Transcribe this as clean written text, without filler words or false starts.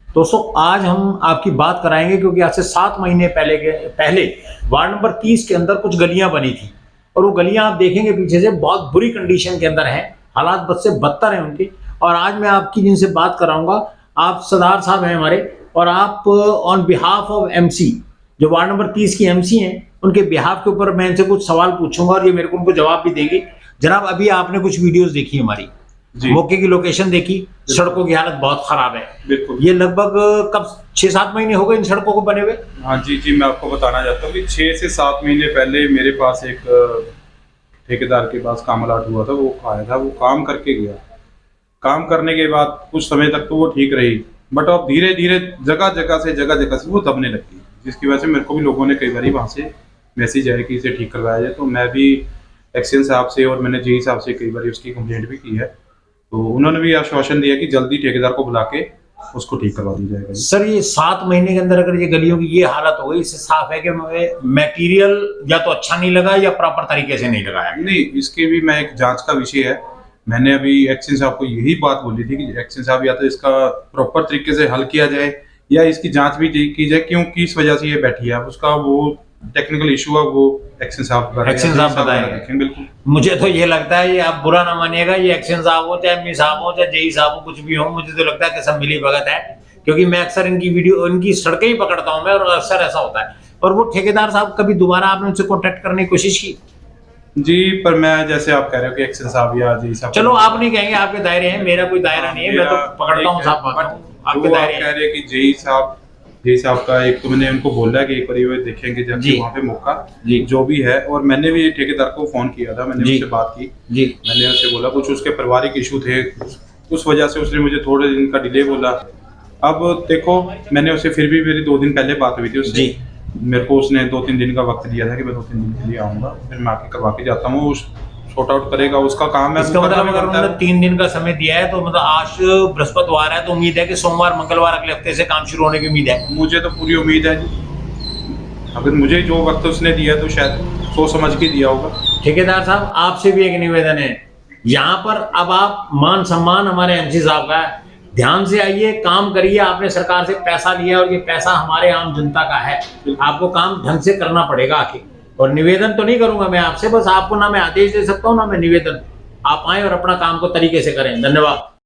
दोस्तों आज हम आपकी बात कराएंगे क्योंकि आज से 7 महीने पहले वार्ड नंबर 30 के अंदर कुछ गलियां बनी थी और वो गलियां आप देखेंगे पीछे से बहुत बुरी कंडीशन के अंदर हैं, हालात बद से बदतर हैं उनके। और आज मैं आपकी जिनसे बात कराऊंगा, आप सरदार साहब हैं हमारे, और आप ऑन बिहाफ ऑफ एमसी जो वार्ड नंबर 30 की एमसी हैं, उनके बिहाफ के ऊपर मैं इनसे कुछ सवाल पूछूंगा और ये मेरे को उनको जवाब भी देंगे। जनाब, अभी आपने कुछ वीडियोस देखी हमारी, मौके की लोकेशन देखी, सड़कों की हालत बहुत खराब है। बिल्कुल। ये लगभग कब 6-7 महीने हो गए इन सड़कों को बने हुए? हाँ जी, मैं आपको बताना चाहता हूँ कि 6 से 7 महीने पहले मेरे पास एक ठेकेदार के पास काम अलाट हुआ था। वो आया था, वो काम करके गया। काम करने के बाद कुछ समय तक तो वो ठीक रही, बट अब धीरे धीरे जगह जगह से वो दबने लगी, जिसकी वजह से मेरे को भी लोगों ने कई बार वहाँ से मैसेज आया कि इसे ठीक करवाया जाए। तो मैं भी एक्शन साहब से और मैंने जेई साहब से कई बार उसकी कंप्लेंट भी की है। तो उन्होंने भी आश्वासन दिया कि जल्दी ठेकेदार को बुला के उसको ठीक करवा दी जाएगा। सर, ये 7 महीने के अंदर अगर ये गलियों की ये हालत हो गई, इससे साफ है कि मटेरियल या तो अच्छा नहीं लगा या प्रॉपर तरीके से नहीं लगाया। नहीं, इसके भी मैं एक जांच का विषय है। मैंने अभी एक्शन साहब को यही बात बोली थी कि एक्शन साहब या तो इसका प्रॉपर तरीके से हल किया जाए या इसकी जांच भी की जाए, क्यों किस वजह से ये बैठी है। उसका वो टेक्निकल इशू है, वो एक्शन साहब बताएंगे। बिल्कुल। मुझे तो ये लगता है, ये आप बुरा ना मानिएगा, ये एक्शन साहब हो चाहे एमपी साहब हो चाहे जेई साहब हो, कुछ भी हो, मुझे तो लगता है कि सब मिली भगत है। क्योंकि मैं अक्सर इनकी वीडियो, इनकी सड़कें ही पकड़ता हूं मैं, और अक्सर ऐसा होता है। और वो ठेकेदार साहब, कभी दोबारा आपने उनसे कॉन्टेक्ट करने की कोशिश की? जी, पर मैं जैसे आप कह रहे हो कि एक्शन साहब या जेई साहब, चलो आप नहीं कहेंगे, आपके दायरे हैं, मेरा कोई दायरा नहीं है, मैं तो पकड़ता हूँ साहब, आपके दायरे कह रहे हैं कि जेई साहब का एक तो मैंने उनको बोला कि एक बार ये देखेंगे जब वहाँ पे मौका जो भी है। और मैंने भी ठेकेदार को फोन किया था, मैंने उससे बात की जी। मैंने उससे बोला, कुछ उसके पारिवारिक इशू थे, उस वजह से उसने मुझे थोड़े दिन का डिले बोला। अब देखो, मैंने उससे फिर भी मेरी 2 दिन पहले बात हुई थी उससे, मेरे को उसने 2-3 दिन का वक्त दिया था कि मैं 2-3 दिन के लिए आऊंगा, फिर मैं आके करवा के जाता हूँ। उस सॉर्ट आउट करेगा, उसका काम है। इसका मतलब अगर उन्होंने 3 दिन का समय दिया है तो मतलब आज बृहस्पतिवार है, तो उम्मीद है कि सोमवार मंगलवार अगले हफ्ते से काम शुरू होने की उम्मीद है। मुझे तो पूरी उम्मीद है। अगर मुझे जो वक्त उसने दिया तो शायद सोच समझ के दिया होगा। ठेकेदार साहब, आपसे भी एक निवेदन है, यहाँ पर अब आप मान सम्मान हमारे एमसी साहब का है, ध्यान से आइए, काम करिए। आपने सरकार से पैसा लिया और ये पैसा हमारे आम जनता का है, आपको काम ढंग से करना पड़ेगा आखिर। और निवेदन तो नहीं करूंगा मैं आपसे, बस आपको ना मैं आदेश दे सकता हूँ ना मैं निवेदन। आप आए और अपना काम को तरीके से करें। धन्यवाद।